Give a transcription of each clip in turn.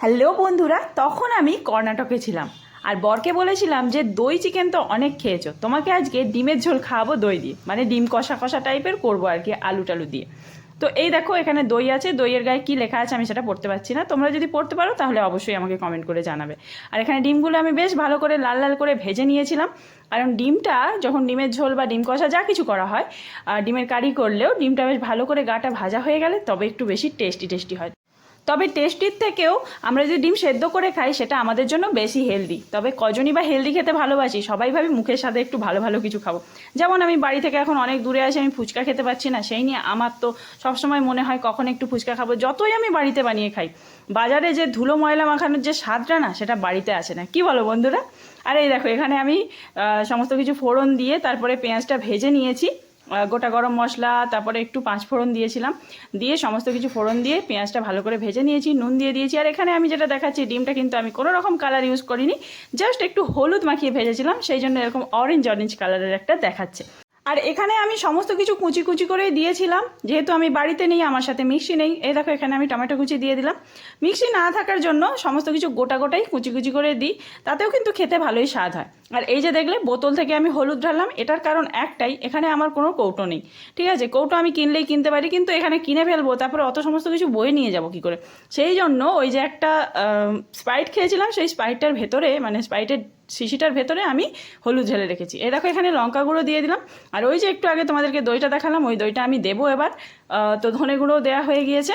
Hello বন্ধুরা, তখন আমি কর্ণাটকে ছিলাম আর বরকে বলেছিলাম যে দই চিকেন তো অনেক খেয়েছো, তোমাকে আজকে ডিমের ঝোল খাওয়াবো দই দিয়ে, মানে ডিম কষা কষা টাইপের করবো আর কি, আলু টালু দিয়ে। তো এই দেখো এখানে দই আছে, দইয়ের গায়ে কী লেখা আছে আমি সেটা পড়তে পারছি না, তোমরা যদি পড়তে পারো তাহলে অবশ্যই আমাকে কমেন্ট করে জানাবে। আর এখানে ডিমগুলো আমি বেশ ভালো করে লাল লাল করে ভেজে নিয়েছিলাম, কারণ ডিমটা যখন ডিমের ঝোল বা ডিম কষা যা কিছু করা হয়, ডিমের কারি করলেও ডিমটা বেশ ভালো করে গাটা ভাজা হয়ে গেলে তবে একটু বেশি টেস্টি হয়। তবে টেস্টির থেকেও আমরা যদি ডিম সেদ্ধ করে খাই সেটা আমাদের জন্য বেশি হেলদি। তবে কজনই বা হেলদি খেতে ভালোবাসি, সবাই ভাবি মুখের সাথে একটু ভালো ভালো কিছু খাবো। যেমন আমি বাড়ি থেকে এখন অনেক দূরে আছি, আমি ফুচকা খেতে পারছি না, সেই নিয়ে আমার তো সবসময় মনে হয় কখন একটু ফুচকা খাবো। যতই আমি বাড়িতে বানিয়ে খাই, বাজারে যে ধুলো ময়লা মাখানোর যে স্বাদটা না, সেটা বাড়িতে আসে না। কি বলো বন্ধুরা? আর এই দেখো এখানে আমি সমস্ত কিছু ফোড়ন দিয়ে তারপরে পেঁয়াজটা ভেজে নিয়েছি, গোটা গরম মশলা, তারপরে একটু পাঁচফোড়ন দিয়েছিলাম, দিয়ে সমস্ত কিছু ফোড়ন দিয়ে পেঁয়াজটা ভালো করে ভেজে নিয়েছি, নুন দিয়ে দিয়েছি। আর এখানে আমি যেটা দেখাচ্ছি, ডিমটা কিন্তু আমি কোনো রকম কালার ইউজ করিনি, জাস্ট একটু হলুদ মাখিয়ে ভেজেছিলাম, সেই জন্য এরকম অরেঞ্জ কালারের একটা দেখাচ্ছে। আর এখানে আমি সমস্ত কিছু কুচি কুচি করেই দিয়েছিলাম, যেহেতু আমি বাড়িতে নেই, আমার সাথে মিক্সি নেই। এই দেখো এখানে আমি টমেটো কুচি দিয়ে দিলাম। মিক্সি না থাকার জন্য সমস্ত কিছু গোটা গোটাই কুচি কুচি করে দিই, তাতেও কিন্তু খেতে ভালোই স্বাদ হয়। আর এই যে দেখলে বোতল থেকে আমি হলুদ ঢাললাম, এটার কারণ একটাই, এখানে আমার কোনো কৌটো নেই। ঠিক আছে, কৌটো আমি কিনলেই কিনতে পারি, কিন্তু এখানে কিনে ফেলবো, তারপরে অত সমস্ত কিছু বয়ে নিয়ে যাবো কী করে। সেই জন্য ওই যে একটা স্প্রাইট খেয়েছিলাম, সেই স্প্রাইটটার ভেতরে, মানে স্প্রাইটের শিশিটার ভেতরে আমি হলুদ ঢেলে রেখেছি। এই দেখো এখানে লঙ্কা গুঁড়ো দিয়ে দিলাম। আর ওই যে একটু আগে তোমাদেরকে দইটা দেখালাম, ওই দইটা আমি দেবো এবার। তো ধনে গুঁড়ো দেওয়া হয়ে গিয়েছে।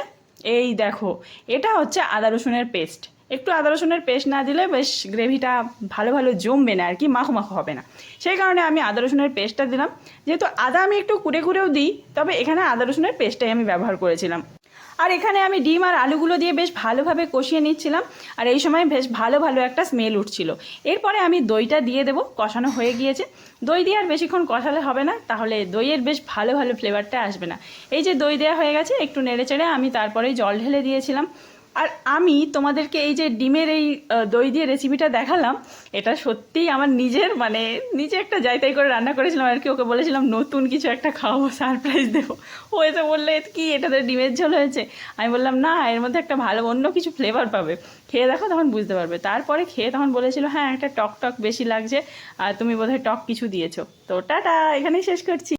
এই দেখো, এটা হচ্ছে আদা রসুনের পেস্ট। একটু আদা রসুনের পেস্ট না দিলে বেশ গ্রেভিটা ভালো ভালো জমবে না আর কি, মাখো মাখো হবে না। সেই কারণে আমি আদা রসুনের পেস্টটা দিলাম। যেহেতু আদা আমি একটু কুড়েও দিই, তবে এখানে আদা রসুনের পেস্টটাই আমি ব্যবহার করেছিলাম। আর এখানে আমি ডিম আর আলুগুলো দিয়ে বেশ ভালোভাবে কষিয়ে নিচ্ছিলাম, আর এই সময় বেশ ভালো ভালো একটা স্মেল উঠছিল। এরপরে আমি দইটা দিয়ে দেবো, কষানো হয়ে গিয়েছে। দই দিয়ে আর বেশিক্ষণ কষালে হবে না, তাহলে দইয়ের বেশ ভালো ভালো ফ্লেভারটা আসবে না। এই যে দই দেওয়া হয়ে গেছে, একটু নেড়ে চেড়ে আমি তারপরেই জল ঢেলে দিয়েছিলাম। আর আমি তোমাদেরকে এই যে ডিমের এই দই দিয়ে রেসিপিটা দেখালাম, এটা সত্যিই আমার নিজের, মানে নিজে একটা যাইতাই করে রান্না করেছিলাম আর কি। ওকে বলেছিলাম নতুন কিছু একটা খাওয়াবো, সারপ্রাইজ দেবো। ও এসে বললে কি এটাতে ডিমের ঝোল হয়েছে। আমি বললাম না, এর মধ্যে একটা ভালো অন্য কিছু ফ্লেভার পাবে, খেয়ে দেখো তখন বুঝতে পারবে। তারপরে খেয়ে তখন বলেছিল হ্যাঁ একটা টক টক বেশি লাগছে, আর তুমি বোধহয় টক কিছু দিয়েছো। তো টাটা, এখানেই শেষ করছি।